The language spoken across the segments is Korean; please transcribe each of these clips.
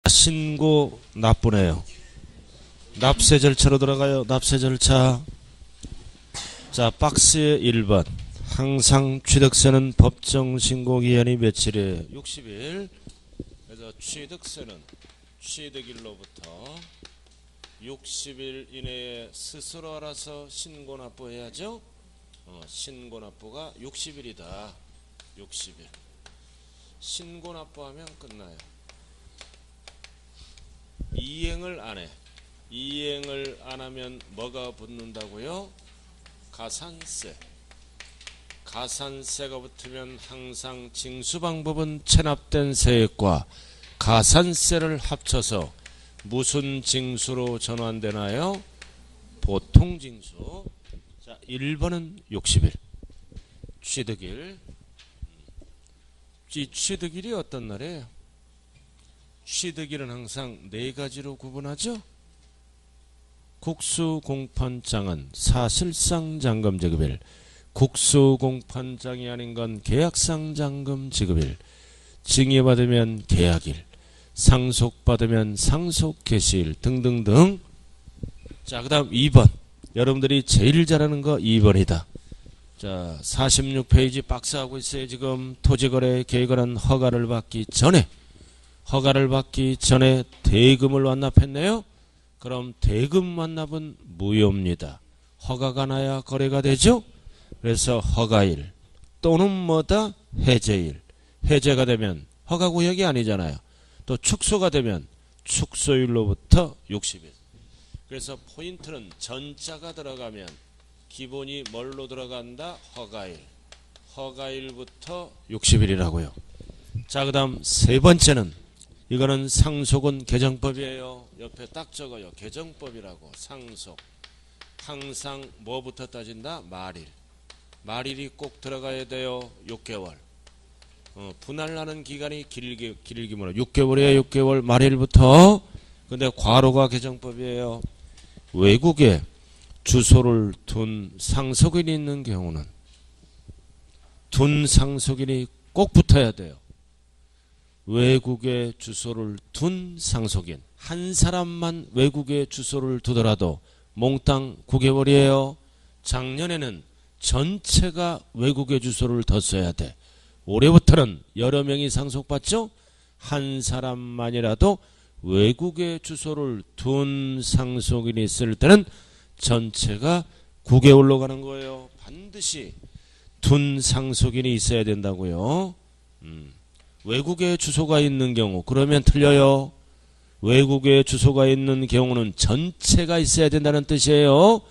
신고 납부네요. 납세 절차로 들어가요. 납세 절차. 자, 박스의 1번. 항상 취득세는 법정 신고 기한이 며칠이에요? 60일. 그래서 취득세는 취득일로부터 60일 이내에 스스로 알아서 신고 납부해야죠. 신고 납부가 60일이다. 60일. 신고 납부하면 끝나요. 이행을 안 해. 이행을 안 하면 뭐가 붙는다고요? 가산세. 가산세가 붙으면 항상 징수 방법은 체납된 세액과 가산세를 합쳐서 무슨 징수로 전환되나요? 보통 징수. 자, 1번은 60일. 취득일. 이 취득일이 어떤 날이에요? 취득일은 항상 네 가지로 구분하죠. 국수공판장은 사실상 잔금 지급일, 국수공판장이 아닌 건 계약상 잔금 지급일, 징의받으면 계약일, 상속받으면 상속 개시일 등등등. 자, 그 다음 2번. 여러분들이 제일 잘하는 거 2번이다. 자, 46페이지 박스하고 있어요. 지금 토지거래 계획은 허가를 받기 전에 대금을 완납했네요. 그럼 대금 완납은 무효입니다. 허가가 나야 거래가 되죠. 그래서 허가일 또는 뭐다? 해제일. 해제가 되면 허가구역이 아니잖아요. 또 축소가 되면 축소일로부터 60일. 그래서 포인트는 전자가 들어가면 기본이 뭘로 들어간다? 허가일. 허가일부터 60일이라고요. 자, 그 다음 세 번째는 이거는 상속은 개정법이에요. 옆에 딱 적어요. 개정법이라고. 상속. 항상 뭐부터 따진다? 말일. 말일이 꼭 들어가야 돼요. 6개월. 분할하는 기간이 길기면 6개월이에요. 6개월 말일부터. 근데 과로가 개정법이에요. 외국에 주소를 둔 상속인이 있는 경우는 둔 상속인이 꼭 붙어야 돼요. 외국에 주소를 둔 상속인 한 사람만 외국에 주소를 두더라도 몽땅 9개월이에요. 작년에는 전체가 외국에 주소를 뒀어야 돼. 올해부터는 여러 명이 상속받죠. 한 사람만이라도 외국에 주소를 둔 상속인이 있을 때는 전체가 9개월로 가는 거예요. 반드시 둔 상속인이 있어야 된다고요. 외국에 주소가 있는 경우 그러면 틀려요. 외국에 주소가 있는 경우는 전체가 있어야 된다는 뜻이에요.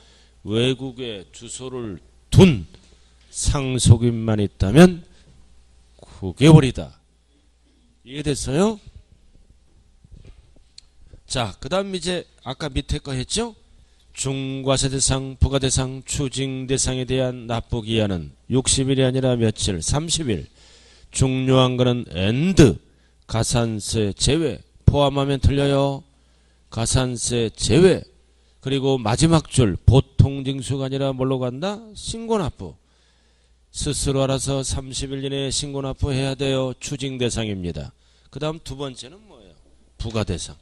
외국에 주소를 둔 상속인만 있다면 9개월이다. 이해됐어요? 자, 그 다음 이제 아까 밑에 거 했죠? 중과세 대상, 부가 대상, 추징 대상에 대한 납부 기한은 60일이 아니라 며칠? 30일. 중요한 거는 and 가산세 제외 포함하면 틀려요. 가산세 제외. 그리고 마지막 줄 보통 징수가 아니라 뭘로 간다? 신고납부. 스스로 알아서 30일 이내에 신고납부해야 돼요. 추징 대상입니다. 그 다음 두 번째는 뭐예요? 부가 대상.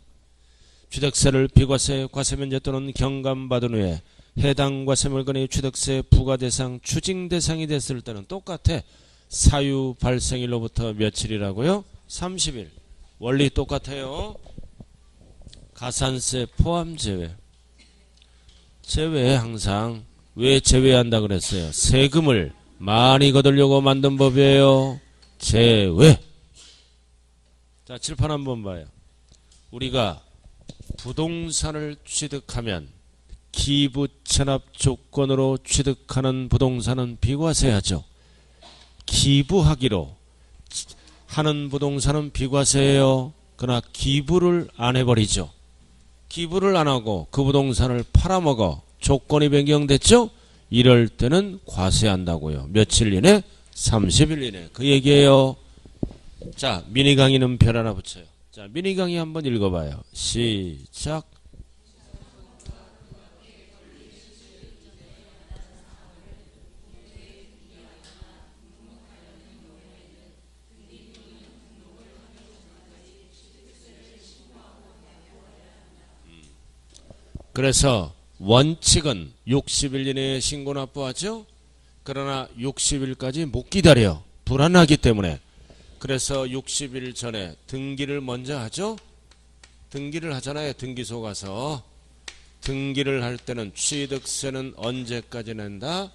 취득세를 비과세, 과세면제 또는 경감받은 후에 해당 과세물건이 취득세 부과대상, 추징대상이 됐을 때는 똑같아. 사유 발생일로부터 며칠이라고요? 30일. 원리 똑같아요. 가산세 포함 제외. 제외 항상. 왜 제외한다 그랬어요? 세금을 많이 거두려고 만든 법이에요. 제외. 자, 칠판 한번 봐요. 우리가 부동산을 취득하면 기부 체납 조건으로 취득하는 부동산은 비과세하죠. 기부하기로 하는 부동산은 비과세예요. 그러나 기부를 안 해버리죠. 기부를 안 하고 그 부동산을 팔아먹어 조건이 변경됐죠. 이럴 때는 과세한다고요. 며칠 이내? 30일 이내. 그 얘기예요. 자, 미니 강의는 별 하나 붙여요. 자, 미니 강의 한번 읽어봐요. 시작. 그래서 원칙은 60일 이내에 신고 납부하죠. 그러나 60일까지 못 기다려. 불안하기 때문에. 그래서 60일 전에 등기를 먼저 하죠. 등기를 하잖아요. 등기소 가서. 등기를 할 때는 취득세는 언제까지 낸다?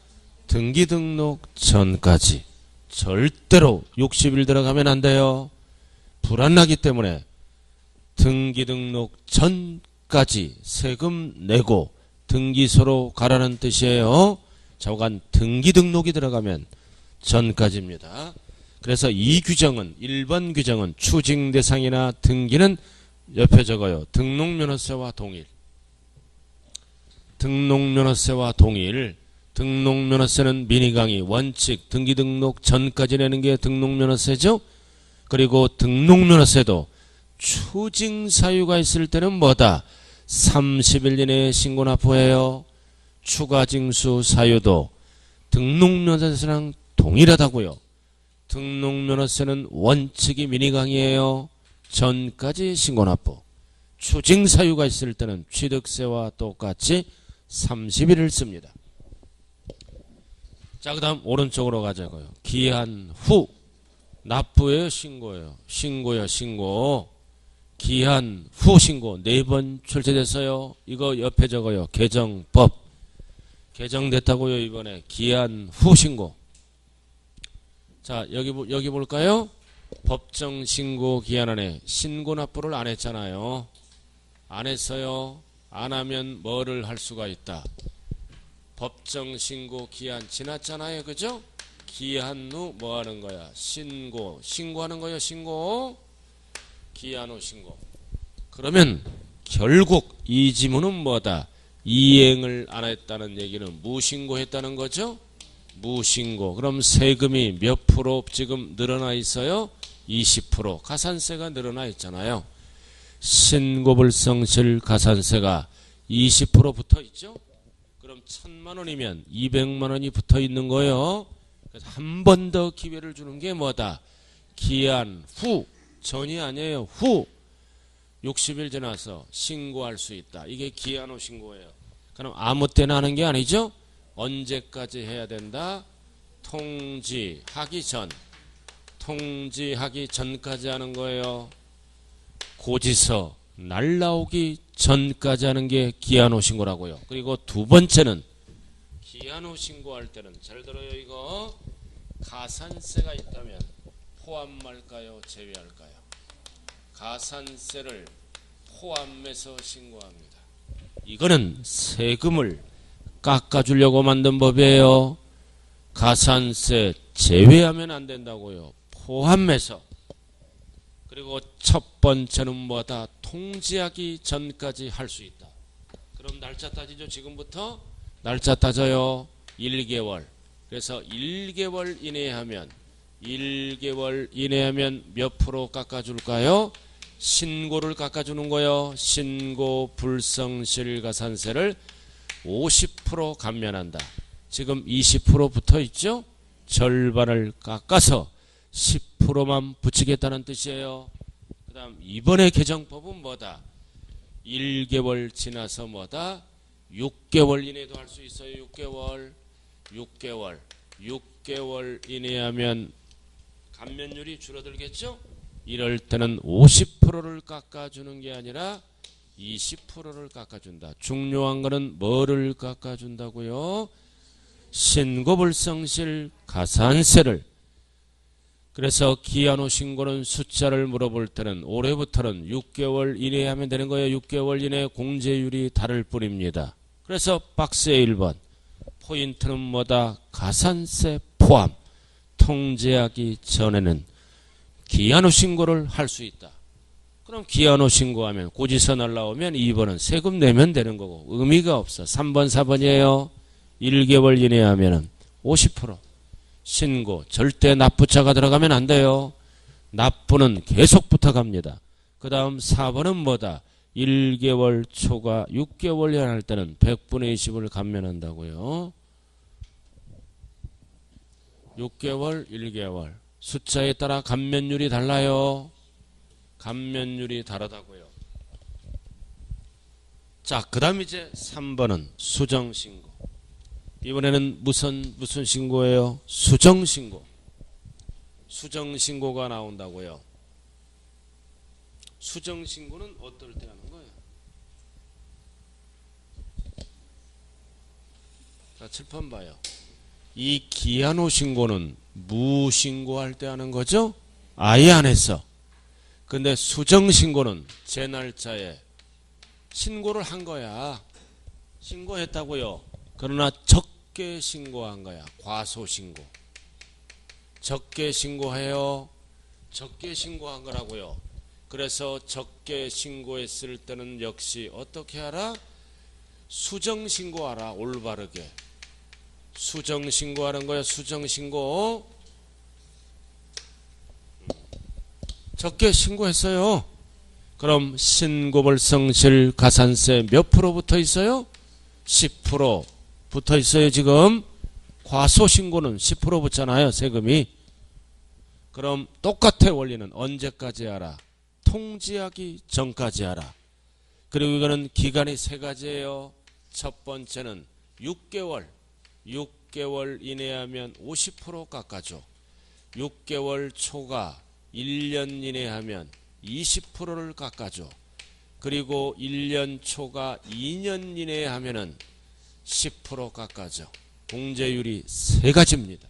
등기 등록 전까지. 절대로 60일 들어가면 안 돼요. 불안하기 때문에 등기 등록 전까지 세금 내고 등기소로 가라는 뜻이에요. 좌우간 등기 등록이 들어가면 전까지입니다. 그래서 이 규정은 1번 규정은 추징 대상이나 등기는 옆에 적어요. 등록면허세와 동일. 등록면허세와 동일. 등록면허세는 민의강의 원칙 등기 등록 전까지 내는 게 등록면허세죠. 그리고 등록면허세도 추징 사유가 있을 때는 뭐다? 30일 이내에 신고 납부해요. 추가 징수 사유도 등록면허세랑 동일하다고요. 등록면허세는 원칙이 민의강의예요. 전까지 신고 납부. 추징 사유가 있을 때는 취득세와 똑같이 30일을 씁니다. 자, 그 다음 오른쪽으로 가자고요. 기한 후 납부예요, 신고예요? 신고요, 신고. 기한 후 신고 4번 출제됐어요. 이거 옆에 적어요. 개정법. 개정됐다고요, 이번에. 기한 후 신고. 자, 여기 볼까요? 법정 신고 기한 안에 신고 납부를 안 했잖아요. 안 했어요. 안 하면 뭐를 할 수가 있다? 법정 신고 기한 지났잖아요. 그죠? 기한 후 뭐 하는 거야? 신고하는 거예요. 신고. 기한 후 신고. 그러면 결국 이 지문은 뭐다? 이행을 안 했다는 얘기는 무신고했다는 거죠? 무신고. 그럼 세금이 몇 프로 지금 늘어나 있어요? 20%. 가산세가 늘어나 있잖아요. 신고불성실 가산세가 20% 붙어 있죠? 그럼 1000만 원이면 200만 원이 붙어 있는 거예요. 그래서 한 번 더 기회를 주는 게 뭐다? 기한 후. 전이 아니에요. 후. 60일 지나서 신고할 수 있다. 이게 기한 후 신고예요. 그럼 아무 때나 하는 게 아니죠? 언제까지 해야 된다? 통지하기 전. 통지하기 전까지 하는 거예요. 고지서 날라오기 전까지 하는 게 기한 후 신고라고요. 그리고 두 번째는 기한 후 신고할 때는 잘 들어요. 이거 가산세가 있다면 포함할까요? 제외할까요? 가산세를 포함해서 신고합니다. 이거는 세금을 깎아주려고 만든 법이에요. 가산세 제외하면 안 된다고요. 포함해서. 그리고 첫 번째는 뭐다? 통지하기 전까지 할 수 있다. 그럼 날짜 따지죠. 지금부터 날짜 따져요. 1개월. 그래서 1개월 이내에 하면 1개월 이내에 하면 몇 프로 깎아줄까요? 신고를 깎아주는 거예요. 신고 불성실 가산세를 50% 감면한다. 지금 20% 붙어 있죠? 절반을 깎아서 10%만 붙이겠다는 뜻이에요. 그 다음 이번에 개정법은 뭐다? 1개월 지나서 뭐다? 6개월 이내도 할 수 있어요. 6개월 이내에 하면 감면율이 줄어들겠죠? 이럴 때는 50%를 깎아주는 게 아니라 20%를 깎아준다. 중요한 거는 뭐를 깎아준다고요? 신고불성실 가산세를. 그래서 기한 후 신고는 숫자를 물어볼 때는 올해부터는 6개월 이내에 하면 되는 거예요. 6개월 이내 공제율이 다를 뿐입니다. 그래서 박스의 1번 포인트는 뭐다? 가산세 포함. 통제하기 전에는 기한 후 신고를 할 수 있다. 그럼 기한 후 신고하면 고지서 날라오면 2번은 세금 내면 되는 거고 의미가 없어. 3번 4번이에요. 1개월 이내에 하면은 50% 신고. 절대 납부자가 들어가면 안 돼요. 납부는 계속 붙어갑니다. 그 다음 4번은 뭐다? 1개월 초과 6개월 이하 할 때는 100분의 20을 감면한다고요. 6개월, 1개월. 숫자에 따라 감면율이 달라요. 감면율이 다르다고요. 자, 그 다음 이제 3번은 수정신고. 이번에는 무슨 신고예요? 수정신고. 수정신고가 나온다고요. 수정신고는 어떨 때 하는 거예요? 자, 7번 봐요. 이 기한 후 신고는 무신고할 때 하는 거죠? 아예 안 했어. 근데 수정신고는 제 날짜에 신고를 한 거야. 신고했다고요. 그러나 적게 신고한 거야. 과소신고. 적게 신고해요. 적게 신고한 거라고요. 그래서 적게 신고했을 때는 역시 어떻게 하라? 수정신고하라. 올바르게. 수정신고하는 거야. 수정신고. 적게 신고했어요. 그럼 신고벌성실 가산세 몇 프로 붙어 있어요? 10% 붙어 있어요. 지금 과소신고는 10% 붙잖아요. 세금이. 그럼 똑같아. 원리는 언제까지 하라? 통지하기 전까지 하라. 그리고 이거는 기간이 세 가지예요. 첫 번째는 6개월 이내 하면 50% 깎아줘. 6개월 초과 1년 이내 하면 20%를 깎아줘. 그리고 1년 초과 2년 이내 하면은 10% 깎아줘. 공제율이 세 가지입니다.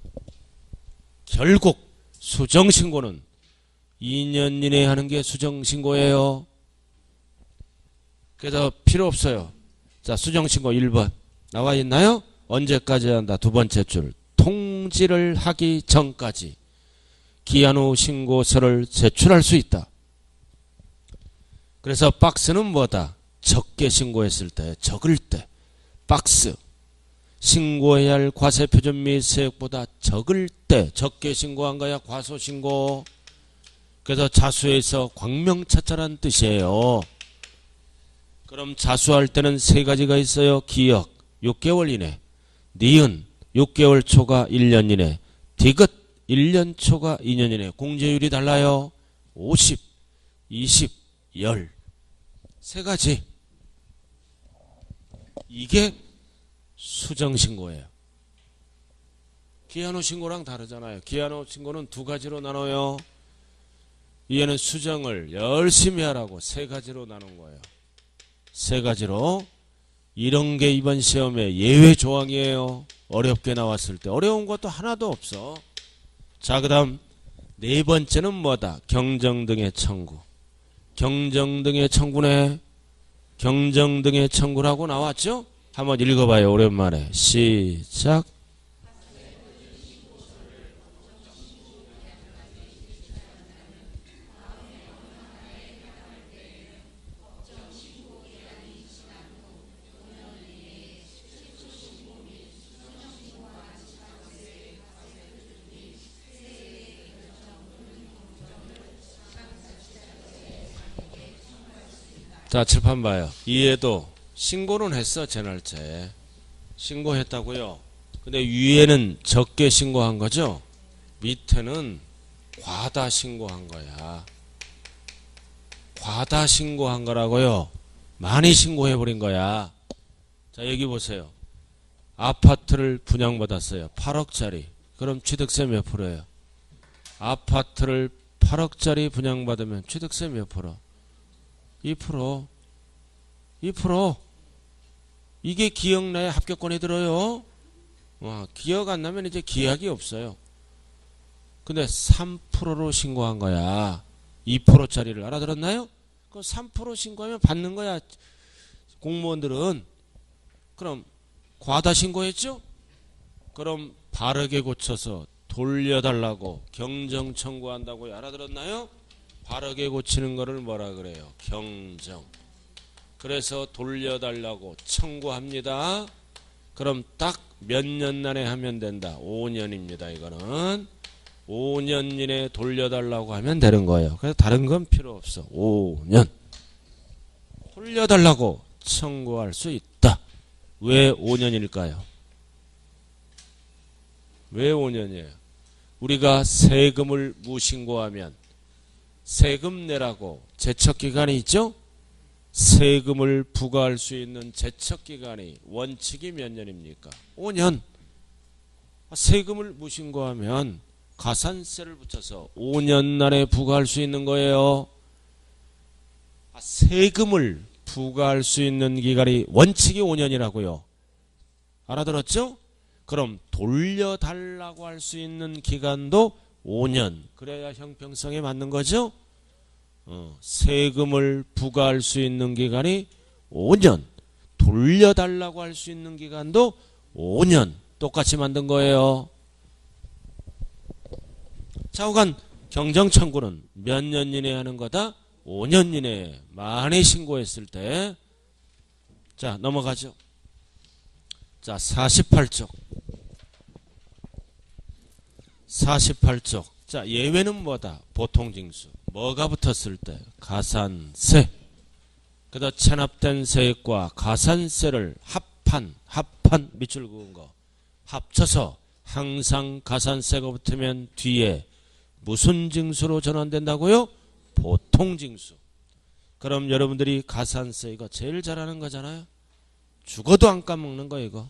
결국 수정신고는 2년 이내에 하는 게 수정신고예요. 그래서 필요 없어요. 자, 수정신고 1번 나와 있나요? 언제까지 한다? 두 번째 줄. 통지를 하기 전까지 기한 후 신고서를 제출할 수 있다. 그래서 박스는 뭐다? 적게 신고했을 때, 적을 때. 박스. 신고해야 할 과세표준 및 세액보다 적을 때 적게 신고한 거야. 과소신고. 그래서 자수해서 광명차차란 뜻이에요. 그럼 자수할 때는 세 가지가 있어요. 기역 6개월 이내, 니은 6개월 초과 1년 이내, 디귿 1년 초과 2년 이내. 공제율이 달라요. 50, 20, 10. 세 가지. 이게 수정신고예요. 기한 후 신고랑 다르잖아요. 기한 후 신고는 두 가지로 나눠요. 얘는 수정을 열심히 하라고 세 가지로 나눈 거예요. 세 가지로. 이런 게 이번 시험에 예외 조항이에요. 어렵게 나왔을 때. 어려운 것도 하나도 없어. 자, 그 다음 네 번째는 뭐다? 경정 등의 청구. 경정 등의 청구네. 경정 등의 청구라고 나왔죠? 한번 읽어봐요. 오랜만에. 시작. 자, 칠판 봐요. 이에도 신고는 했어. 제 날짜에. 신고했다고요. 근데 위에는 적게 신고한 거죠. 밑에는 과다 신고한 거야. 과다 신고한 거라고요. 많이 신고해버린 거야. 자, 여기 보세요. 아파트를 분양받았어요. 8억짜리. 그럼 취득세 몇 프로예요? 아파트를 8억짜리 분양받으면 취득세 몇 프로? 2%. 2%. 이게 기억나야 합격권이 들어요. 기억 안 나면 이제 기약이 없어요. 근데 3%로 신고한 거야. 2%짜리를 알아들었나요? 그 3% 신고하면 받는 거야. 공무원들은. 그럼 과다 신고했죠? 그럼 바르게 고쳐서 돌려달라고 경정 청구한다고 알아들었나요? 바르게 고치는 거를 뭐라 그래요? 경정. 그래서 돌려달라고 청구합니다. 그럼 딱 몇 년 안에 하면 된다? 5년입니다. 이거는 5년 이내에 돌려달라고 하면 되는 거예요. 그래서 다른 건 필요 없어. 5년 돌려달라고 청구할 수 있다. 왜 5년일까요? 왜 5년이에요? 우리가 세금을 무신고하면 세금 내라고 제척기간이 있죠? 세금을 부과할 수 있는 제척기간이 원칙이 몇 년입니까? 5년. 세금을 무신고하면 가산세를 붙여서 5년 안에 부과할 수 있는 거예요. 세금을 부과할 수 있는 기간이 원칙이 5년이라고요. 알아들었죠? 그럼 돌려달라고 할 수 있는 기간도 5년. 그래야 형평성에 맞는 거죠? 세금을 부과할 수 있는 기간이 5년. 돌려달라고 할 수 있는 기간도 5년. 똑같이 만든 거예요. 좌우간 경정청구는 몇 년 이내에 하는 거다? 5년 이내에 만에 신고했을 때. 자, 넘어가죠. 자, 48쪽. 48쪽. 자, 예외는 뭐다? 보통징수. 뭐가 붙었을 때? 가산세. 그다음 체납된 세액과 가산세를 합한 밑줄 그은 거 합쳐서 항상 가산세가 붙으면 뒤에 무슨 징수로 전환된다고요? 보통징수. 그럼 여러분들이 가산세 이거 제일 잘하는 거잖아요. 죽어도 안 까먹는 거 이거.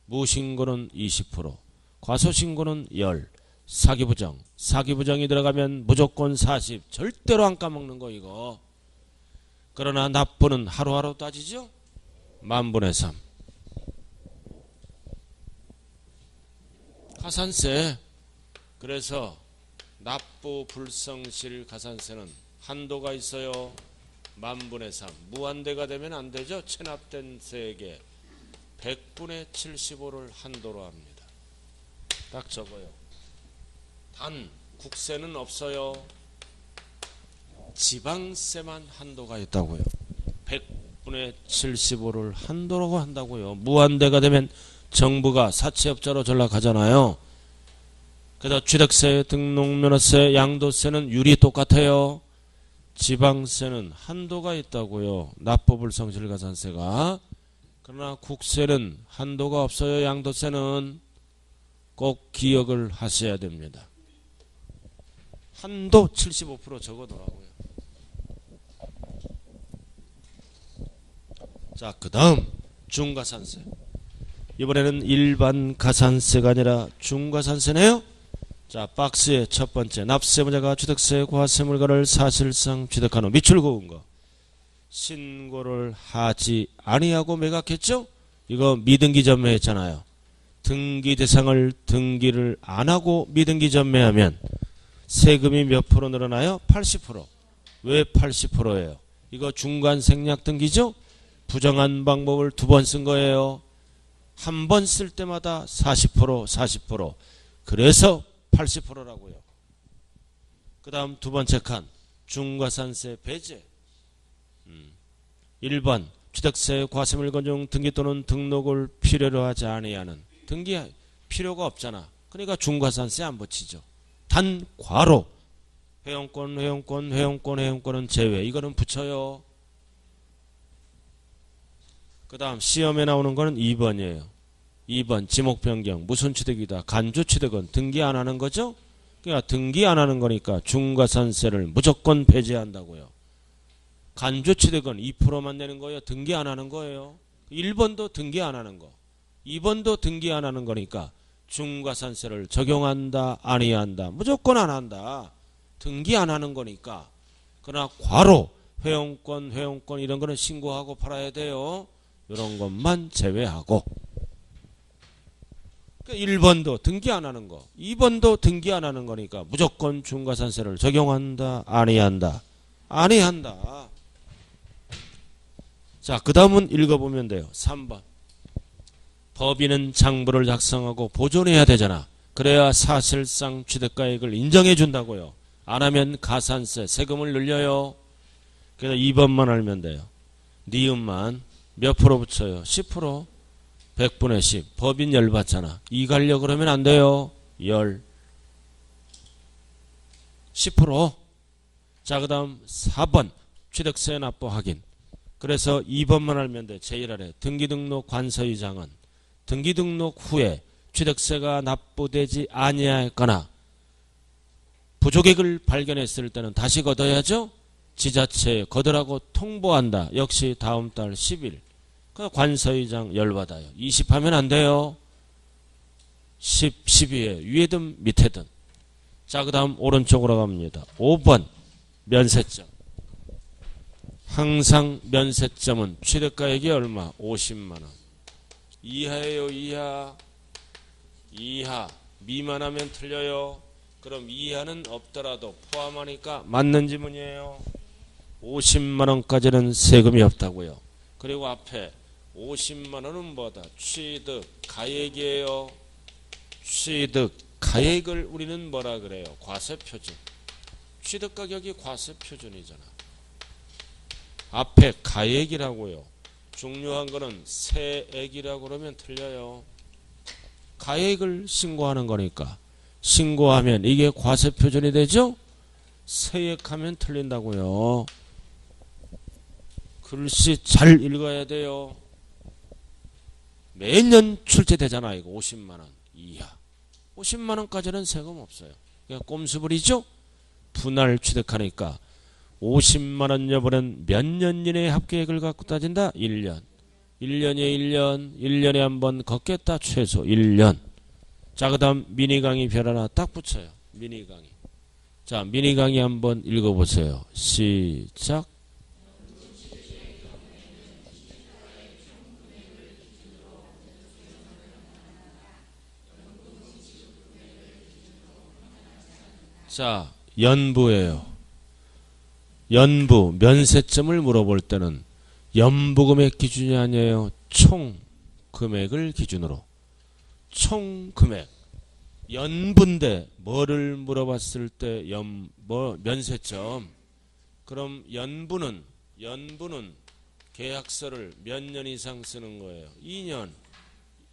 무신고는 20%, 과소신고는 10, 사기부정이 들어가면 무조건 40, 절대로 안 까먹는 거 이거. 그러나 납부는 하루하루 따지죠? 만분의 3. 가산세. 그래서 납부 불성실 가산세는 한도가 있어요. 만분의 3. 무한대가 되면 안 되죠. 체납된 세액의 100분의 75를 한도로 합니다. 딱 적어요. 단 국세는 없어요. 지방세만 한도가 있다고요. 100분의 75를 한도로 한다고요. 무한대가 되면 정부가 사채업자로 전락하잖아요. 그래서 취득세, 등록면허세, 양도세는 율이 똑같아요. 지방세는 한도가 있다고요. 납부불성실가산세가. 그러나 국세는 한도가 없어요. 양도세는. 꼭 기억을 하셔야 됩니다. 한도 75% 적어놓으라고요. 자, 그 다음 중과산세. 이번에는 일반 가산세가 아니라 중과산세네요. 자, 박스의 첫 번째 납세문자가 취득세 과세 물건을 사실상 취득한 후 밑줄 그은 거 신고를 하지 아니하고 매각했죠. 이거 미등기 전매했잖아요. 등기 대상을 등기를 안 하고 미등기 전매하면 세금이 몇 프로 늘어나요? 80%. 왜 80%예요? 이거 중간 생략 등기죠. 부정한 방법을 두 번 쓴 거예요. 한 번 쓸 때마다 40%. 그래서 80%라고요. 그 다음 두 번째 칸 중과산세 배제. 1번 취득세 과세물건 중 등기 또는 등록을 필요로 하지 아니하는. 등기 필요가 없잖아. 그러니까 중과산세 안 붙이죠. 단 과로 회원권은 제외. 이거는 붙여요. 그 다음 시험에 나오는 거는 2번이에요. 2번 지목 변경 무슨 취득이다. 간주 취득은 등기 안 하는 거죠. 그러니까 등기 안 하는 거니까 중과산세를 무조건 배제한다고요. 간주 취득은 2%만 내는 거예요. 등기 안 하는 거예요. 1번도 등기 안 하는 거. 2번도 등기 안 하는 거니까 중과산세를 적용한다 아니한다. 무조건 안 한다. 등기 안 하는 거니까. 그러나 과로 회원권 이런 거는 신고하고 팔아야 돼요. 이런 것만 제외하고. 1번도 등기 안 하는 거 2번도 등기 안 하는 거니까 무조건 중과산세를 적용한다 아니한다. 아니한다. 자, 그 다음은 읽어보면 돼요. 3번 법인은 장부를 작성하고 보존해야 되잖아. 그래야 사실상 취득가액을 인정해 준다고요. 안 하면 가산세 세금을 늘려요. 그래서 2번만 알면 돼요. 니은만 몇 프로 붙여요? 10%. 100분의 10. 법인 열 받잖아. 이 가려고 그러면 안 돼요. 열. 10%. 자, 그 다음 4번. 취득세 납부 확인. 그래서 2번만 알면 돼. 제일 아래. 등기등록 관서이장은 등기등록 후에 취득세가 납부되지 아니하였거나 부족액을 발견했을 때는 다시 걷어야죠. 지자체에 거들하고 통보한다. 역시 다음 달 10일. 그 관서의장 열받아요. 20 하면 안 돼요. 10, 12에 위에든 밑에든. 자, 그 다음 오른쪽으로 갑니다. 5번 면세점. 항상 면세점은 취득가액이 얼마? 50만원. 이하예요, 이하. 이하. 미만하면 틀려요. 그럼 이하는 없더라도 포함하니까 맞는 지문이에요. 50만원까지는 세금이 없다고요. 그리고 앞에 50만원은 뭐다? 취득 가액이에요. 취득 가액을 우리는 뭐라 그래요? 과세표준. 취득 가격이 과세표준이잖아. 앞에 가액이라고요. 중요한 거는 세액이라고 그러면 틀려요. 가액을 신고하는 거니까 신고하면 이게 과세표준이 되죠? 세액하면 틀린다고요. 글씨 잘 읽어야 돼요. 매년 출제되잖아. 이거 50만원 이하. 50만원까지는 세금 없어요. 그냥 꼼수부리죠? 분할 취득하니까 50만원 여부는 몇 년 이내에 합계액을 갖고 따진다? 1년. 1년에 1년. 1년에 한 번 걷겠다. 최소 1년. 자, 그 다음 미니 강의 별 하나 딱 붙여요. 미니 강의. 자, 미니 강의 한번 읽어보세요. 시작. 자, 연부예요. 연부, 면세점을 물어볼 때는 연부금액 기준이 아니에요. 총 금액을 기준으로. 총 금액. 연부인데 뭐를 물어봤을 때 면세점. 그럼 연부는 계약서를 몇 년 이상 쓰는 거예요. 2년.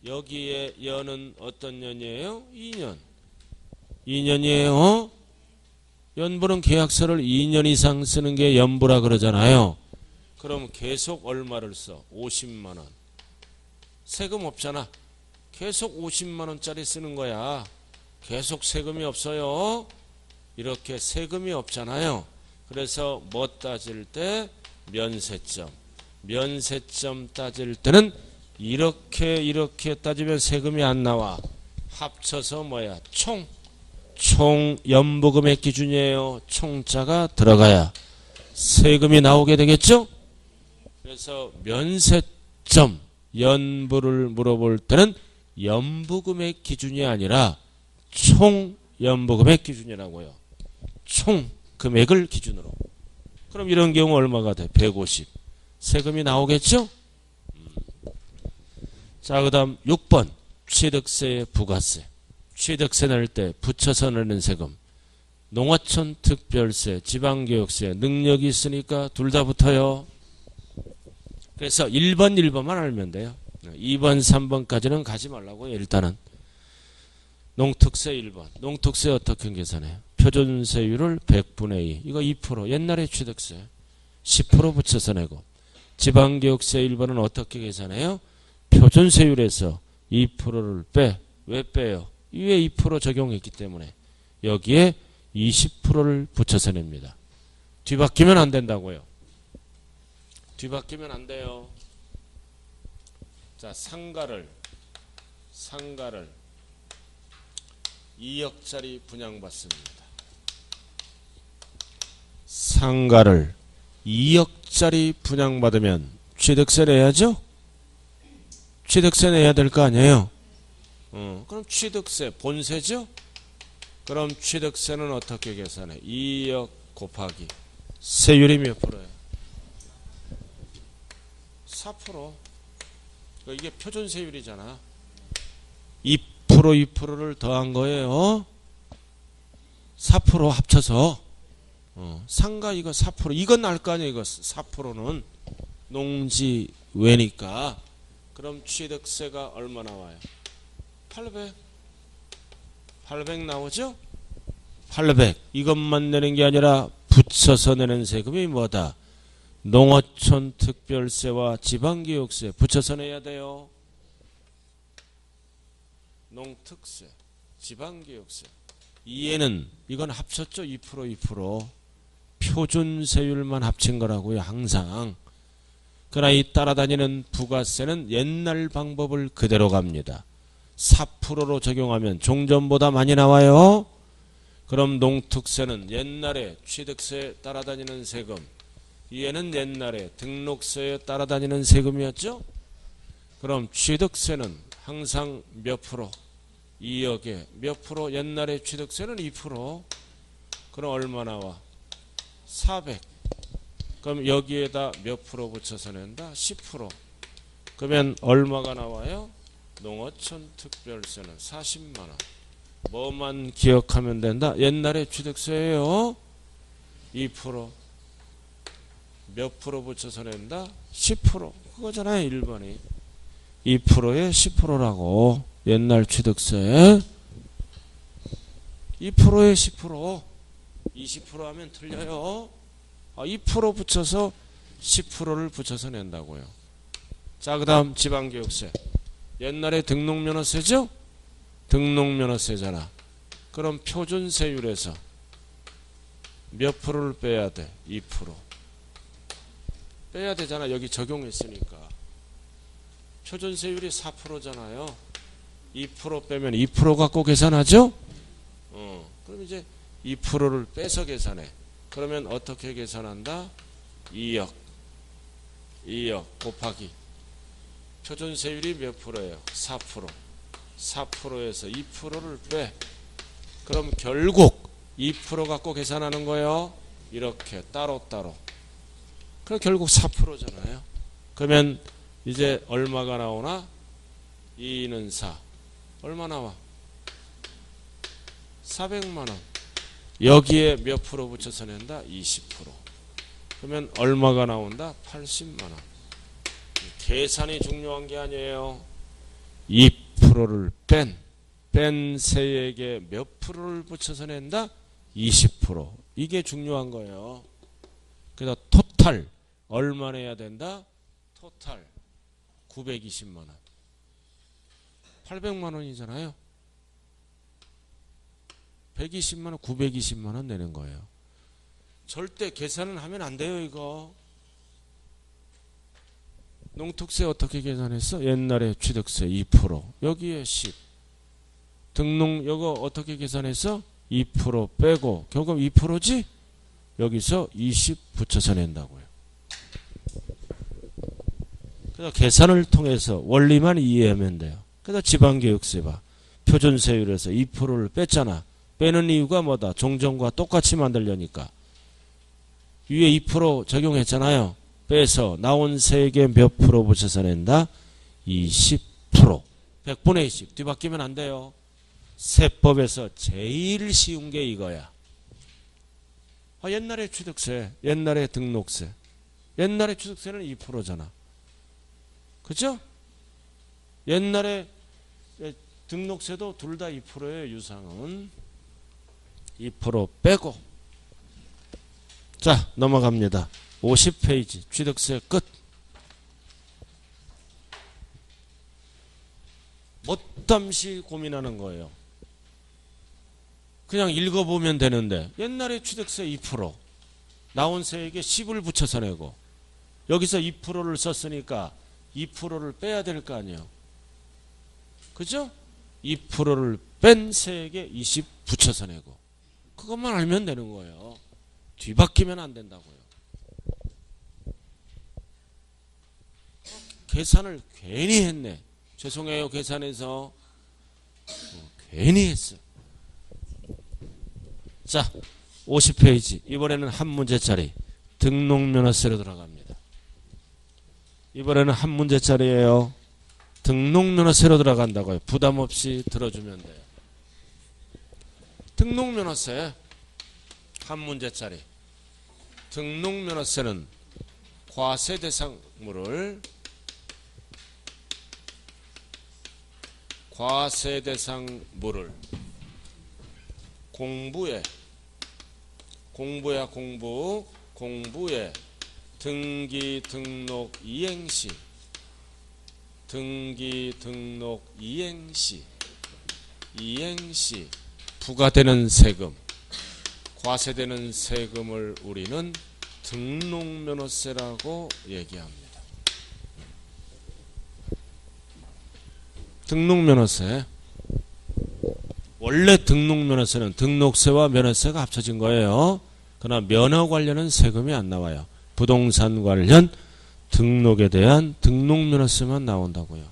여기에 연은 어떤 년이에요? 2년. 2년이에요. 연부는 계약서를 2년 이상 쓰는 게 연부라 그러잖아요. 그럼 계속 얼마를 써? 50만원. 세금 없잖아. 계속 50만원짜리 쓰는 거야. 계속 세금이 없어요. 이렇게 세금이 없잖아요. 그래서 뭐 따질 때? 면세점. 면세점 따질 때는 이렇게 따지면 세금이 안 나와. 합쳐서 뭐야? 총 연부금액 기준이에요. 총자가 들어가야 세금이 나오게 되겠죠? 그래서 면세점 연부를 물어볼 때는 연부금액 기준이 아니라 총 연부금액 기준이라고요. 총 금액을 기준으로. 그럼 이런 경우 얼마가 돼? 150. 세금이 나오겠죠? 자, 그 다음 6번 취득세의 부가세. 취득세 낼 때 붙여서 내는 세금. 농어촌 특별세, 지방교육세 능력이 있으니까 둘 다 붙어요. 그래서 1번만 알면 돼요. 2번, 3번까지는 가지 말라고요. 일단은 농특세 1번. 농특세 어떻게 계산해요? 표준세율을 100분의 2. 이거 2%. 옛날에 취득세 10% 붙여서 내고. 지방교육세 1번은 어떻게 계산해요? 표준세율에서 2%를 빼. 왜 빼요? 위에 2% 적용했기 때문에 여기에 20%를 붙여서 냅니다. 뒤바뀌면 안 된다고요. 뒤바뀌면 안 돼요. 자, 상가를 2억짜리 분양받습니다. 상가를 2억짜리 분양받으면 취득세 내야죠? 취득세 내야 될 거 아니에요? 그럼 취득세 본세죠? 그럼 취득세는 어떻게 계산해? 2억 곱하기 세율이 몇 프로예요? 4%. 이게 표준세율이잖아. 2%를 더한 거예요. 4% 합쳐서. 상가 이거 4%. 이건 알 거 아니에요. 이거 4%는 농지외니까. 그럼 취득세가 얼마 나와요? 800 나오죠? 800. 이것만 내는 게 아니라 붙여서 내는 세금이 뭐다? 농어촌 특별세와 지방교육세 붙여서 내야 돼요. 농특세, 지방교육세. 이해는 이건 합쳤죠? 2%. 표준 세율만 합친 거라고요. 항상. 그러나 이 따라다니는 부가세는 옛날 방법을 그대로 갑니다. 4%로 적용하면 종전보다 많이 나와요. 그럼 농특세는 옛날에 취득세에 따라다니는 세금, 얘는 옛날에 등록세에 따라다니는 세금이었죠. 그럼 취득세는 항상 몇 프로? 2억에 몇 프로? 옛날에 취득세는 2%. 그럼 얼마 나와? 400. 그럼 여기에다 몇 프로 붙여서 낸다? 10%. 그러면 얼마가 나와요? 농어촌 특별세는 40만원. 뭐만 기억하면 된다? 옛날에 취득세예요. 2%. 몇 프로 붙여서 낸다? 10%. 그거잖아요. 1번이. 2%에 10%라고. 옛날 취득세. 2%에 10%. 20% 하면 틀려요. 2% 붙여서 10%를 붙여서 낸다고요. 자, 그 다음 지방교육세. 옛날에 등록면허세죠? 등록면허세잖아. 그럼 표준세율에서 몇 프로를 빼야 돼? 2%. 빼야 되잖아. 여기 적용했으니까. 표준세율이 4%잖아요. 2% 빼면 2% 갖고 계산하죠? 그럼 이제 2%를 빼서 계산해. 그러면 어떻게 계산한다? 2억 곱하기 표준세율이 몇 프로예요? 4%. 4%에서 2%를 빼. 그럼 결국 2% 갖고 계산하는 거예요. 이렇게 따로따로. 그럼 결국 4%잖아요. 그러면 이제 얼마가 나오나? 2는 4. 얼마 나와? 400만원. 여기에 몇 프로 붙여서 낸다? 20%. 그러면 얼마가 나온다? 80만원. 계산이 중요한 게 아니에요. 2%를 뺀 세액에 몇 프로를 붙여서 낸다? 20%. 이게 중요한 거예요. 그래서 토탈 얼마 내야 된다? 토탈 920만원. 800만원이잖아요. 120만원, 920만원 내는 거예요. 절대 계산은 하면 안 돼요, 이거. 농특세 어떻게 계산했어? 옛날에 취득세 2%. 여기에 10. 등록, 이거 어떻게 계산했어? 2% 빼고. 결국 2%지? 여기서 20 붙여서 낸다고요. 그래서 계산을 통해서 원리만 이해하면 돼요. 그래서 지방교육세 봐. 표준세율에서 2%를 뺐잖아. 빼는 이유가 뭐다? 종전과 똑같이 만들려니까. 위에 2% 적용했잖아요. 빼서 나온 세액에 몇 프로 붙여서 낸다? 20%. 100분의 20. 뒤바뀌면 안 돼요. 세법에서 제일 쉬운 게 이거야. 옛날에 취득세, 옛날에 등록세. 옛날에 취득세는 2%잖아. 그죠? 옛날에 등록세도 둘 다 2%예요. 유상은 2% 빼고. 자, 넘어갑니다. 50페이지 취득세 끝. 못담시 고민하는 거예요. 그냥 읽어보면 되는데 옛날에 취득세 2% 나온 세액에 10을 붙여서 내고 여기서 2%를 썼으니까 2%를 빼야 될 거 아니에요. 그죠? 2%를 뺀 세액에 20 붙여서 내고 그것만 알면 되는 거예요. 뒤바뀌면 안 된다고요. 계산을 괜히 했네. 죄송해요. 계산해서 괜히 했어. 자, 50페이지. 이번에는 한 문제짜리 등록면허세로 들어갑니다. 이번에는 한 문제짜리예요. 등록면허세로 들어간다고요. 부담 없이 들어주면 돼요. 등록면허세 한 문제짜리. 등록면허세는 과세대상물을 공부에 등기 등록 이행시 부과되는 세금 과세되는 세금을 우리는 등록면허세라고 얘기합니다. 등록면허세. 원래 등록면허세는 등록세와 면허세가 합쳐진 거예요. 그러나 면허 관련은 세금이 안 나와요. 부동산 관련 등록에 대한 등록면허세만 나온다고요.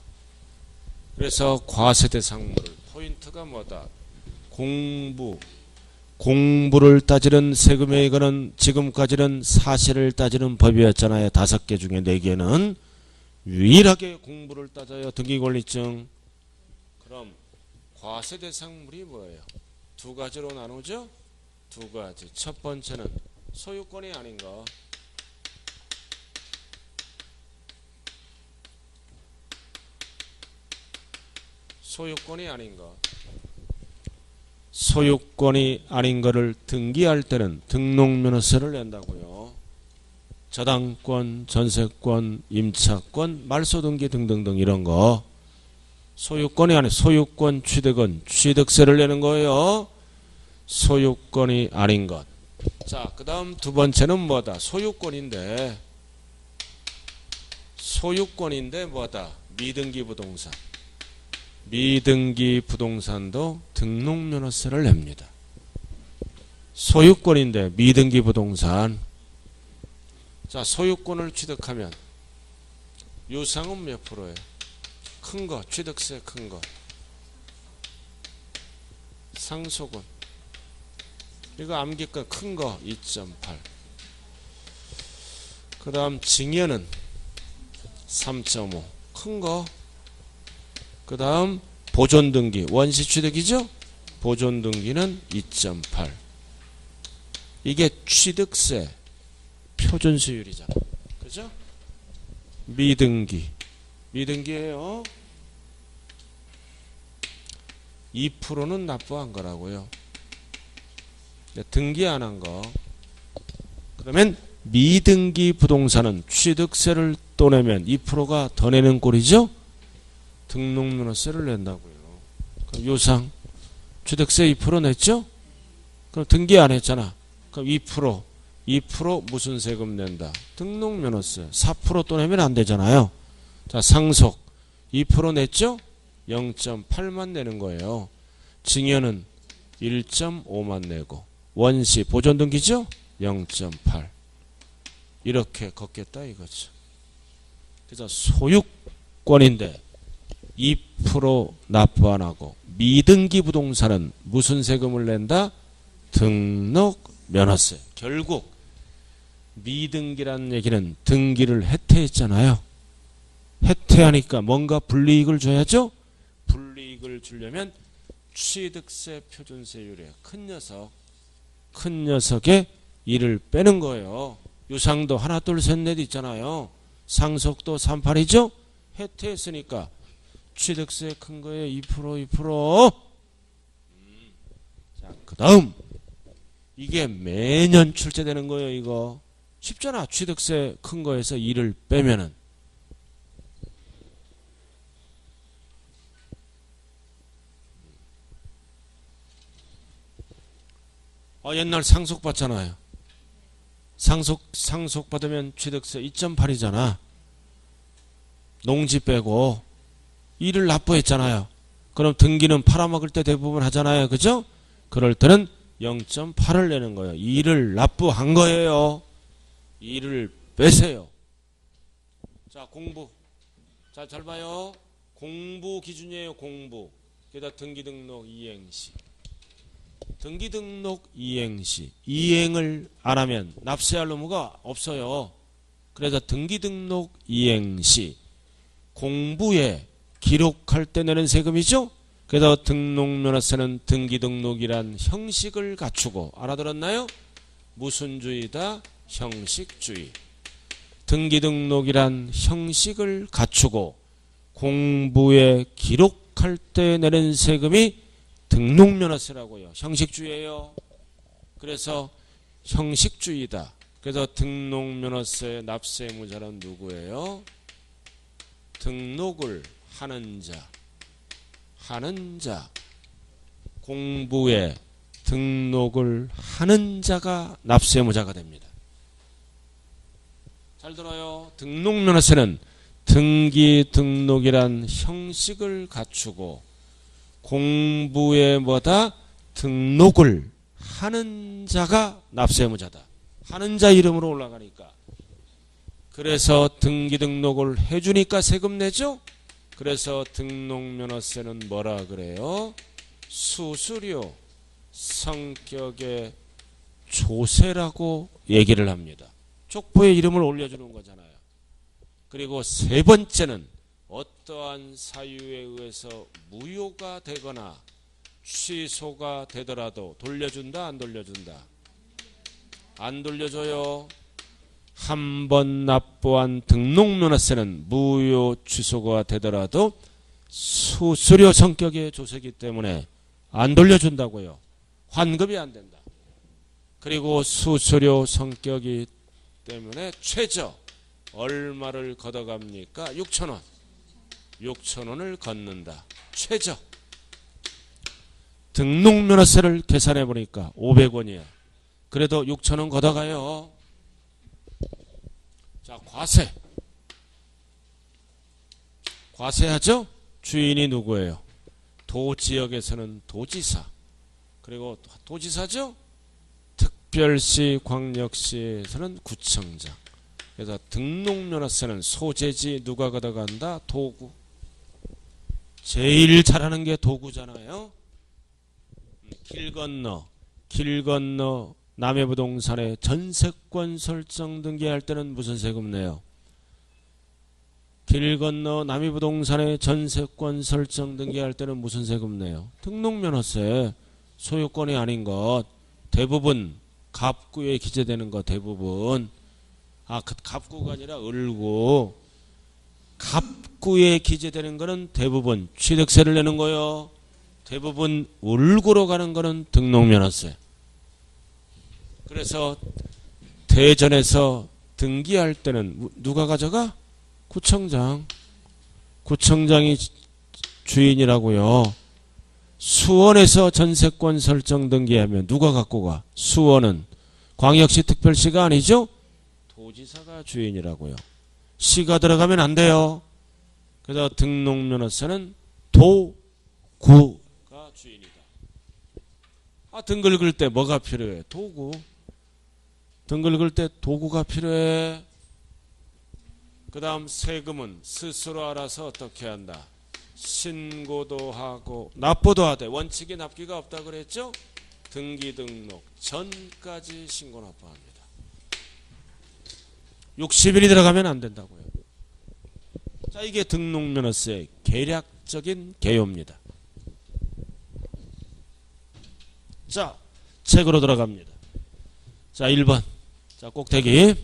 그래서 과세대상물 포인트가 뭐다? 공부를 따지는 세금에 이거는 지금까지는 사실을 따지는 법이었잖아요. 5개 중에 4개는 유일하게 공부를 따져요. 등기권리증. 그럼 과세대상물이 뭐예요? 2가지로 나누죠? 2가지. 첫 번째는 소유권이 아닌 거. 소유권이 아닌 거. 소유권이 아닌 거를 등기할 때는 등록면허세를 낸다고요. 저당권, 전세권, 임차권, 말소등기 등등등 이런 거. 소유권이 아닌 소유권 취득은 취득세를 내는 거예요. 소유권이 아닌 것. 자, 그 다음 2번째는 뭐다? 소유권인데 뭐다? 미등기 부동산. 미등기 부동산도 등록면허세를 냅니다. 소유권인데 미등기 부동산. 자, 소유권을 취득하면 유상은 몇 프로예요? 큰 거, 취득세 큰 거. 상속은 이거 암기권 큰 거 2.8. 그 다음 증여는 3.5 큰 거. 그 다음 보존등기 원시취득이죠? 보존등기는 2.8. 이게 취득세 표준세율이잖아. 그죠? 미등기예요. 2%는 납부한 거라고요. 등기 안 한 거. 그러면 미등기 부동산은 취득세를 또 내면 2%가 더 내는 꼴이죠? 등록면허세를 낸다고요. 그럼 요상 취득세 2% 냈죠? 그럼 등기 안 했잖아. 그럼 2% 무슨 세금 낸다? 등록면허세. 4% 또 내면 안 되잖아요. 자, 상속 2% 냈죠? 0.8만 내는 거예요. 증여는 1.5만 내고 원시 보존등기죠? 0.8 이렇게 걷겠다 이거죠. 그래서 소유권인데 2% 납부 안 하고 미등기 부동산은 무슨 세금을 낸다? 등록면허세. 결국 미등기라는 얘기는 등기를 해태했잖아요. 해태하니까 뭔가 불이익을 줘야죠. 불이익을 주려면 취득세 표준세율에 큰 녀석의 일을 빼는 거예요. 유상도 하나 둘 셋 넷 있잖아요. 상속도 38이죠. 해태했으니까 취득세 큰 거에 2%. 자, 그 다음 이게 매년 출제되는 거예요. 이거 쉽잖아. 취득세 큰 거에서 2를 빼면은 옛날 상속 받잖아요. 상속 받으면 취득세 2.8이잖아. 농지 빼고 2를 납부했잖아요. 그럼 등기는 팔아먹을 때 대부분 하잖아요. 그죠? 그럴 때는 0.8을 내는 거예요. 2를 납부한 거예요. 2를 빼세요. 자, 공부. 자, 잘 봐요. 공부 기준이에요. 공부. 게다가 등기등록 이행시. 등기등록 이행시. 이행을 안 하면 납세할 의무가 없어요. 그래서 등기등록 이행시. 공부에 기록할 때 내는 세금이죠. 그래서 등록면허세는 등기등록이란 형식을 갖추고 알아들었나요? 무슨 주의다? 형식주의. 등기등록이란 형식을 갖추고 공부에 기록할 때 내는 세금이 등록면허세라고요. 형식주의예요. 그래서 형식주의다. 그래서 등록면허세 납세 의무자는 누구예요? 등록을 하는 자. 공부에 등록을 하는 자가 납세의무자가 됩니다. 잘 들어요. 등록면허세는 등기 등록이란 형식을 갖추고 공부에 뭐다? 등록을 하는 자가 납세의무자다. 하는 자 이름으로 올라가니까. 그래서 등기 등록을 해주니까 세금 내죠? 그래서 등록면허세는 뭐라 그래요? 수수료, 성격의 조세라고 얘기를 합니다. 족보에 이름을 올려주는 거잖아요. 그리고 세 번째는 어떠한 사유에 의해서 무효가 되거나 취소가 되더라도 돌려준다, 안 돌려준다? 안 돌려줘요. 한 번 납부한 등록면허세는 무효 취소가 되더라도 수수료 성격의 조세이기 때문에 안 돌려준다고요. 환급이 안 된다. 그리고 수수료 성격이 때문에 최저 얼마를 걷어갑니까? 6,000원. 6,000원을 걷는다. 최저. 등록면허세를 계산해 보니까 500원이야. 그래도 6,000원 걷어가요. 자, 과세. 과세하죠? 주인이 누구예요? 도지역에서는 도지사. 그리고 도지사죠? 특별시, 광역시에서는 구청장. 그래서 등록면허세는 소재지 누가 걷어간다? 도구. 제일 잘하는 게 도구잖아요. 길 건너 남의 부동산에 전세권 설정 등기할 때는 무슨 세금 내요? 길 건너 남의 부동산에 전세권 설정 등기할 때는 무슨 세금 내요? 등록면허세. 소유권이 아닌 것 대부분 갑구에 기재되는 거 대부분 갑구가 아니라 을구. 갑구에 기재되는 거는 대부분 취득세를 내는 거요. 대부분 을구로 가는 거는 등록면허세. 그래서 대전에서 등기할 때는 누가 가져가? 구청장. 구청장이 주인이라고요. 수원에서 전세권 설정 등기하면 누가 갖고 가? 수원은 광역시 특별시가 아니죠? 도지사가 주인이라고요. 시가 들어가면 안 돼요. 그래서 등록면허세는 도구가 주인이다. 등 긁을 때 뭐가 필요해? 도구. 등 긁을 때 도구가 필요해. 그 다음 세금은 스스로 알아서 어떻게 한다? 신고도 하고 납부도 하되 원칙이 납기가 없다 그랬죠? 등기 등록 전까지 신고 납부합니다. 60일이 들어가면 안 된다고요. 자, 이게 등록면허세의 계략적인 개요입니다. 자, 책으로 들어갑니다. 자, 1번. 자, 꼭대기.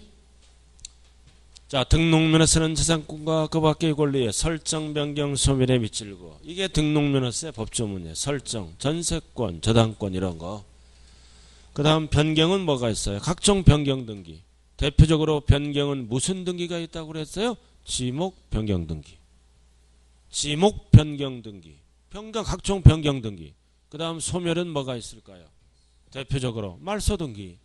자, 등록면허세는 재산권과 그 밖의 권리에 설정, 변경, 소멸에 미칠 거. 이게 등록면허세 법조문이에요. 설정, 전세권, 저당권 이런 거. 그 다음 변경은 뭐가 있어요? 각종 변경 등기. 대표적으로 변경은 무슨 등기가 있다고 그랬어요? 지목 변경 등기. 지목 변경 등기. 각종 변경 등기. 그 다음 소멸은 뭐가 있을까요? 대표적으로 말소 등기.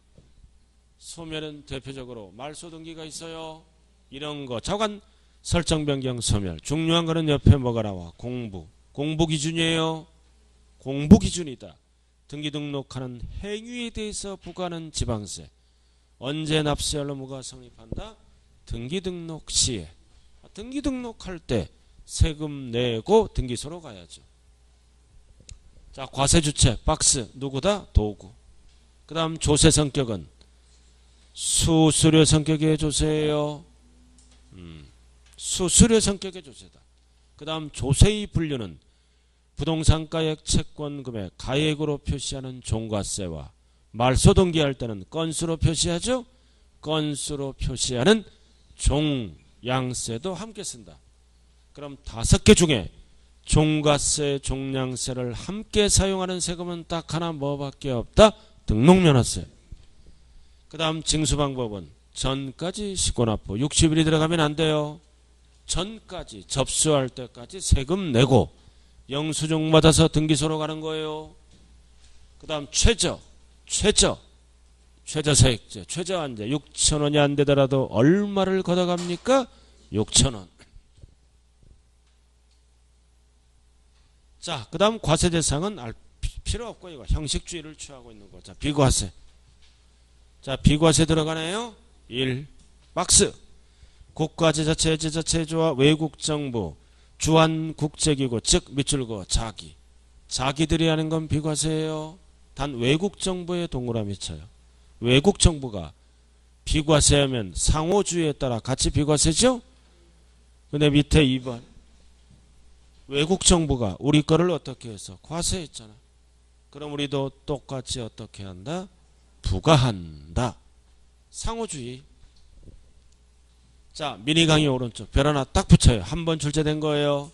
소멸은 대표적으로 말소 등기가 있어요. 이런 거 자관 설정 변경 소멸. 중요한 거는 옆에 뭐가 나와? 공부 기준이에요. 공부 기준이다. 등기 등록하는 행위에 대해서 부과하는 지방세. 언제 납세할 의무가 성립한다? 등기 등록 시에. 등기 등록할 때 세금 내고 등기소로 가야죠. 자, 과세 주체 박스 누구다? 도구. 그 다음 조세 성격은 수수료 성격의 조세예요. 수수료 성격의 조세다. 그 다음 조세의 분류는 부동산가액 채권 금액 가액으로 표시하는 종과세와 말소 등기할 때는 건수로 표시하죠. 건수로 표시하는 종양세도 함께 쓴다. 그럼 5개 중에 종과세, 종량세를 함께 사용하는 세금은 딱 하나 뭐밖에 없다? 등록면허세. 그 다음 징수방법은 전까지 시고납부 60일이 들어가면 안 돼요. 전까지 접수할 때까지 세금 내고 영수증 받아서 등기소로 가는 거예요. 그 다음 최저세액제, 최저한제 6,000원이 안 되더라도 얼마를 걷어갑니까? 6,000원. 자, 그 다음 과세 대상은 필요 없고 이거 형식주의를 취하고 있는 거. 자, 비과세. 자, 비과세 들어가네요. 1. 박스. 국가 지자체, 지자체주와 외국 정부, 주한 국제기구, 즉 밑줄거 자기들이 하는 건 비과세예요. 단 외국 정부에 동그라미 쳐요. 외국 정부가 비과세하면 상호주의에 따라 같이 비과세죠? 근데 밑에 2번. 외국 정부가 우리 거를 어떻게 해서 과세했잖아. 그럼 우리도 똑같이 어떻게 한다? 부과한다. 상호주의. 자, 미니 강의 오른쪽 별 하나 딱 붙여요. 한 번 출제된 거예요.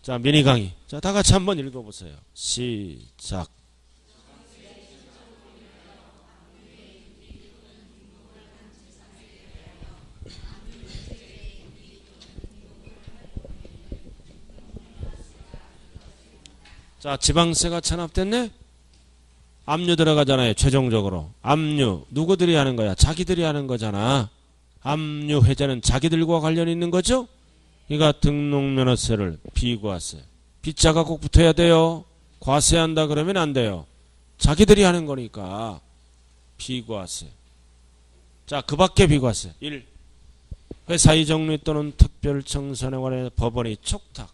자, 미니 강의. 자, 다 같이 한번 읽어보세요. 시작. 자, 지방세가 체납됐네? 압류 들어가잖아요. 최종적으로. 압류. 누구들이 하는 거야? 자기들이 하는 거잖아. 압류 해제는 자기들과 관련이 있는 거죠? 그러니까 등록면허세를 비과세. 빗자가 꼭 붙어야 돼요. 과세한다 그러면 안 돼요. 자기들이 하는 거니까 비과세. 자, 그 밖에 비과세. 1. 회사 이정리 또는 특별청산에 관해 법원의 촉탁.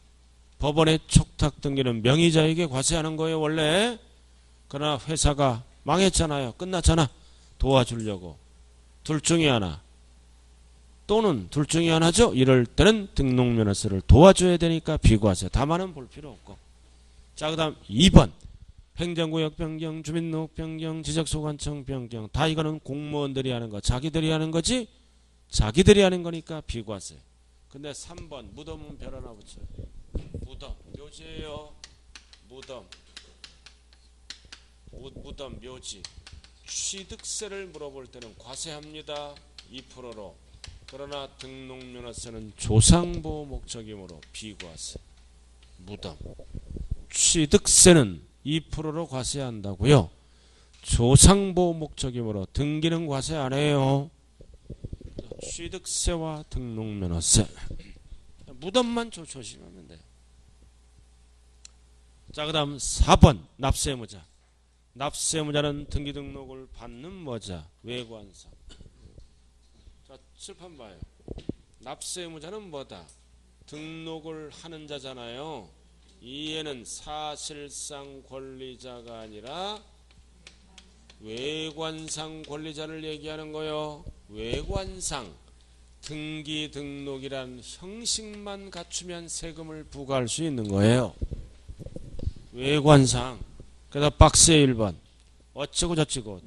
법원의 촉탁 등기는 명의자에게 과세하는 거예요, 원래. 그러나 회사가 망했잖아요. 끝났잖아. 도와주려고. 둘 중에 하나. 또는 둘 중에 하나죠. 이럴 때는 등록면허세를 도와줘야 되니까 비과세. 다만은 볼 필요 없고. 자, 그 다음 2번. 행정구역 변경, 주민등록 변경, 지적소관청 변경. 다 이거는 공무원들이 하는 거. 자기들이 하는 거지. 자기들이 하는 거니까 비과세. 근데 3번. 무덤은 별 하나 붙여요. 무덤. 묘지예요. 무덤. 무덤, 묘지. 취득세를 물어볼 때는 과세합니다. 2%로. 그러나 등록면허세는 조상보호 목적이므로 비과세. 무덤. 취득세는 2%로 과세한다고요. 조상보호 목적이므로 등기는 과세 안 해요. 취득세와 등록면허세. 무덤만 조심하면 돼요. 자, 그 다음 4번 납세무자. 납세무자는 등기 등록을 받는 모자. 외관상. 자, 칠판 봐요. 납세무자는 뭐다? 등록을 하는 자잖아요. 이에는 사실상 권리자가 아니라 외관상 권리자를 얘기하는 거요. 외관상. 등기 등록이란 형식만 갖추면 세금을 부과할 수 있는 거예요. 외관상. 그래서 박스의 1번. 어쩌고 저쩌고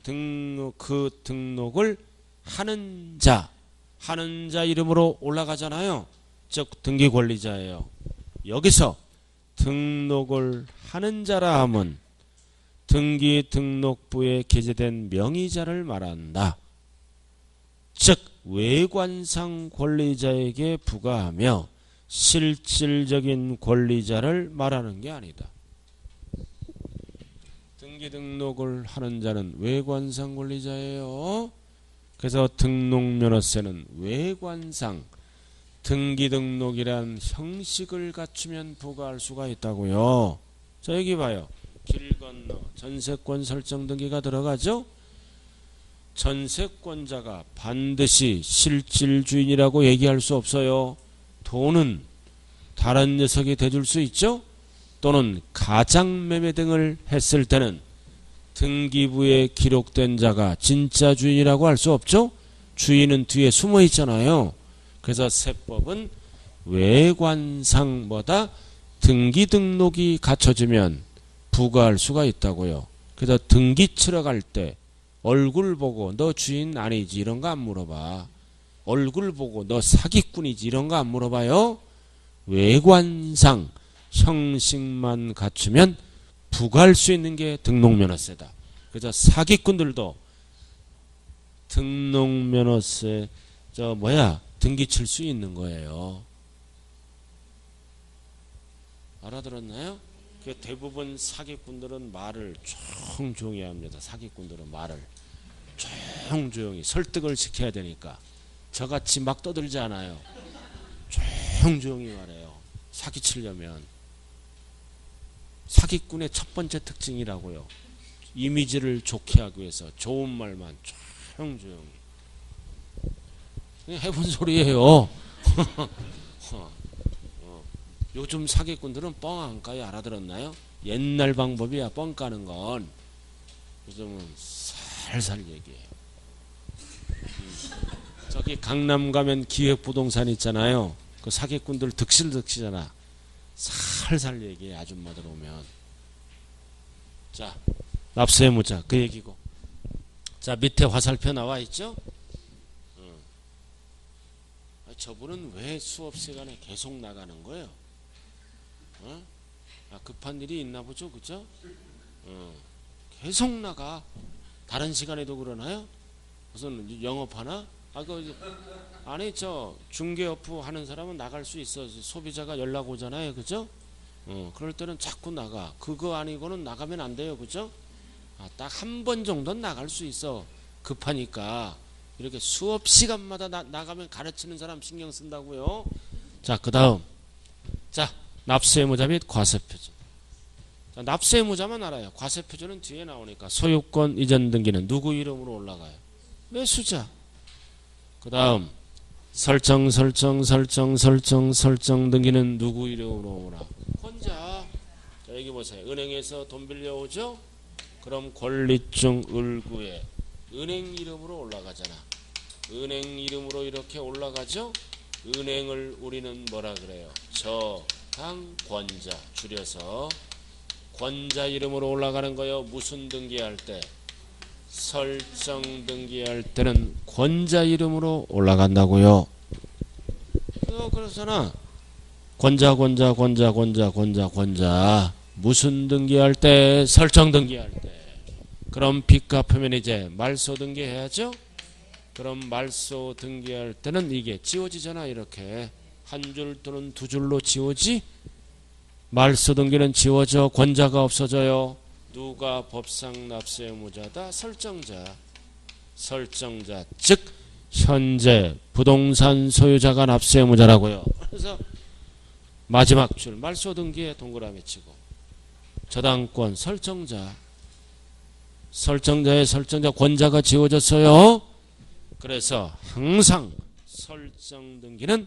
그 등록을 하는 자 이름으로 올라가잖아요. 즉 등기 권리자예요. 여기서 등록을 하는 자라 함은 등기 등록부에 게재된 명의자를 말한다. 즉 외관상 권리자에게 부과하며 실질적인 권리자를 말하는 게 아니다. 등기 등록을 하는 자는 외관상 권리자예요. 그래서 등록면허세는 외관상 등기 등록이란 형식을 갖추면 부과할 수가 있다고요. 자, 여기 봐요. 길 건너 전세권 설정 등기가 들어가죠. 전세권자가 반드시 실질 주인이라고 얘기할 수 없어요. 돈은 다른 녀석이 대줄 수 있죠. 또는 가장매매 등을 했을 때는 등기부에 기록된 자가 진짜 주인이라고 할 수 없죠. 주인은 뒤에 숨어 있잖아요. 그래서 세법은 외관상보다 등기 등록이 갖춰지면 부과할 수가 있다고요. 그래서 등기 치러 갈 때 얼굴 보고 너 주인 아니지 이런 거 안 물어봐. 얼굴 보고 너 사기꾼이지 이런 거 안 물어봐요. 외관상 형식만 갖추면 부과할 수 있는 게 등록면허세다. 그래서 사기꾼들도 등록면허세 등기 칠 수 있는 거예요. 알아들었나요? 그 대부분 사기꾼들은 말을 조용히 합니다. 사기꾼들은 말을 조용히 설득을 시켜야 되니까 저같이 막 떠들지 않아요. 조용히 말해요. 사기치려면. 사기꾼의 첫 번째 특징이라고요. 이미지를 좋게 하기 위해서 좋은 말만 조용히. 해본 소리예요. 요즘 사기꾼들은 뻥 안 까요. 알아들었나요? 옛날 방법이야. 뻥 까는 건. 요즘은 살살 얘기해요. 저기 강남 가면 기획부동산 있잖아요. 그 사기꾼들 득실득실잖아. 살살 얘기해. 아줌마들 오면. 자, 납세의 무자 그 얘기고. 자, 밑에 화살표 나와 있죠? 저분은 왜 수업 시간에 계속 나가는 거예요? 급한 일이 있나 보죠, 그죠? 계속 나가. 다른 시간에도 그러나요? 무슨 영업하나? 아니 저 중개업부 하는 사람은 나갈 수 있어. 소비자가 연락 오잖아요, 그죠? 그럴 때는 자꾸 나가. 그거 아니고는 나가면 안 돼요, 그죠? 딱 한 번 정도는 나갈 수 있어. 급하니까. 이렇게 수업 시간마다 나가면 가르치는 사람 신경 쓴다고요. 자, 그 다음. 자, 납세의무자 및 과세표준. 자, 납세의무자만 알아요. 과세표준은 뒤에 나오니까. 소유권 이전 등기는 누구 이름으로 올라가요? 매수자. 그 다음 설정 등기는 누구 이름으로 오나? 권자. 자, 여기 보세요. 은행에서 돈 빌려오죠? 그럼 권리증 을구에 은행 이름으로 올라가잖아. 은행 이름으로 이렇게 올라가죠? 은행을 우리는 뭐라 그래요? 저당권자. 줄여서 권자 이름으로 올라가는 거요. 무슨 등기할 때? 설정 등기할 때는 권자 이름으로 올라간다고요. 그러잖아. 권자. 무슨 등기할 때? 설정 등기할 때. 그럼 빚 갚으면 이제 말소 등기해야죠. 그럼 말소 등기할 때는 이게 지워지잖아. 이렇게 한 줄 또는 두 줄로 지워지. 말소 등기는 지워져. 권자가 없어져요. 누가 법상 납세의무자다? 설정자. 즉 현재 부동산 소유자가 납세의무자라고요. 그래서 마지막 줄 말소 등기에 동그라미 치고 저당권 설정자의 설정자 권자가 지워졌어요. 그래서 항상 설정 등기는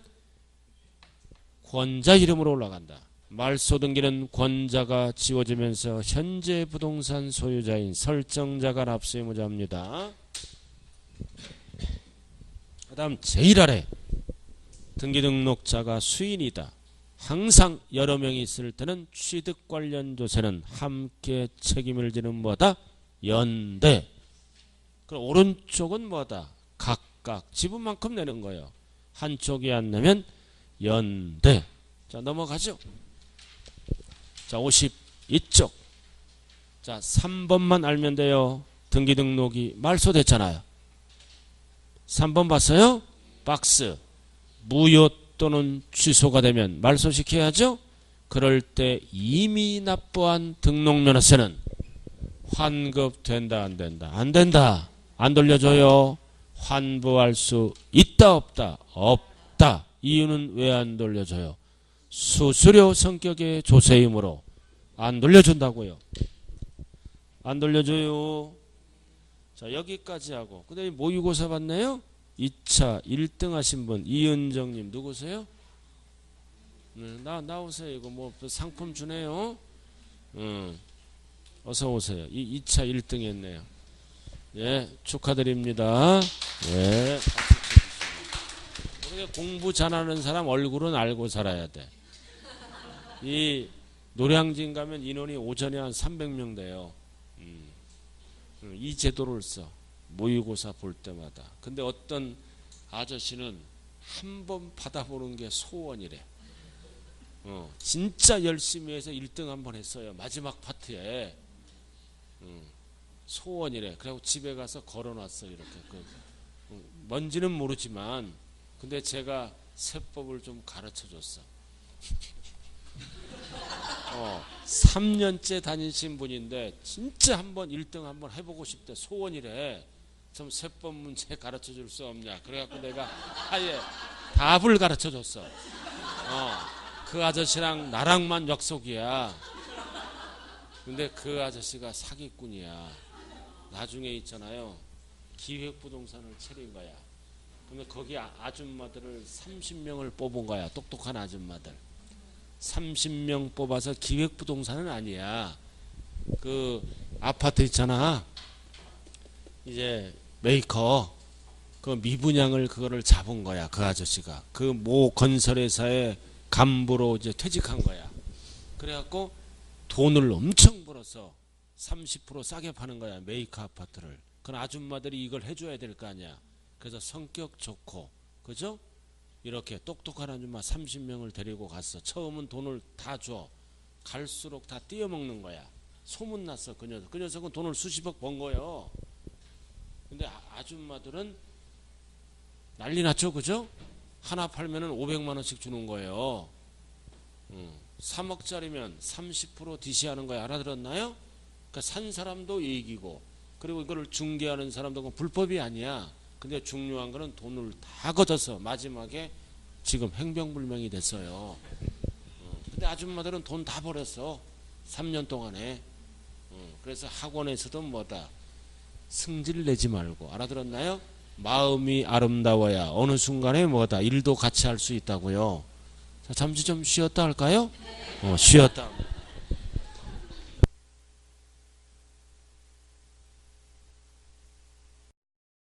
권자 이름으로 올라간다. 말소 등기는 권자가 지워지면서 현재 부동산 소유자인 설정자가 납세의무자입니다. 그 다음 제일 아래 등기등록자가 수인이다. 항상 여러 명이 있을 때는 취득 관련 조세는 함께 책임을 지는 뭐다? 연대. 그럼 오른쪽은 뭐다? 각각 지분만큼 내는 거예요. 한쪽이 안 내면 연대. 자, 넘어가죠. 자, 52쪽. 자, 3번만 알면 돼요. 등기등록이 말소됐잖아요. 3번 봤어요? 박스. 무효 또는 취소가 되면 말소시켜야죠. 그럴 때 이미 납부한 등록면허세는 환급된다, 안 된다? 안 된다. 안 돌려줘요. 환부할 수 있다, 없다? 없다. 이유는 왜 안 돌려줘요? 수수료 성격의 조세이므로 안 돌려준다고요. 안 돌려줘요. 자, 여기까지 하고 그 다음에 모의고사 봤네요. 2차 1등 하신 분 이은정님 누구세요? 나오세요. 이거 뭐 상품 주네요. 어서 오세요. 2차 1등 했네요. 예, 축하드립니다. 예. 우리가 공부 잘하는 사람 얼굴은 알고 살아야 돼. 이 노량진 가면 인원이 오전에 한 300명 돼요. 이 제도를 써. 모의고사 볼 때마다. 근데 어떤 아저씨는 한 번 받아보는 게 소원이래. 진짜 열심히 해서 1등 한 번 했어요. 마지막 파트에. 소원이래. 그리고 집에 가서 걸어놨어. 이렇게. 뭔지는 모르지만 근데 제가 세법을 좀 가르쳐줬어. 3년째 다니신 분인데 진짜 한번 1등 한번 해보고 싶대. 소원이래. 좀 세법 문제 가르쳐 줄 수 없냐. 그래갖고 내가 아예 답을 가르쳐 줬어. 그 아저씨랑 나랑만 약속이야. 근데 그 아저씨가 사기꾼이야. 나중에 있잖아요. 기획부동산을 차린 거야. 근데 거기 아줌마들을 30명을 뽑은 거야. 똑똑한 아줌마들. 30명 뽑아서 기획부동산은 아니야. 그 아파트 있잖아. 이제 메이커 그 미분양을 그거를 잡은 거야. 그 아저씨가 그 모 건설회사의 간부로 이제 퇴직한 거야. 그래갖고 돈을 엄청 벌어서 30% 싸게 파는 거야. 메이커 아파트를. 그럼 아줌마들이 이걸 해줘야 될 거 아니야. 그래서 성격 좋고 그죠? 이렇게 똑똑한 아줌마 30명을 데리고 갔어. 처음은 돈을 다 줘. 갈수록 다 띄어먹는 거야. 소문났어. 그 녀석. 그 녀석은 돈을 수십억 번 거예요. 근데 아줌마들은 난리 났죠. 그죠? 하나 팔면은 500만 원씩 주는 거예요. 3억짜리면 30% 디시하는 거야. 알아들었나요? 그러니까 산 사람도 이익이고 그리고 이거를 중개하는 사람도 그건 불법이 아니야. 근데 중요한 거는 돈을 다 걷어서 마지막에 지금 행병불명이 됐어요. 근데 아줌마들은 돈 다 벌었어. 3년 동안에. 그래서 학원에서도 뭐다. 승질 내지 말고. 알아들었나요? 마음이 아름다워야 어느 순간에 뭐다. 일도 같이 할 수 있다고요. 자, 잠시 좀 쉬었다 할까요? 쉬었다.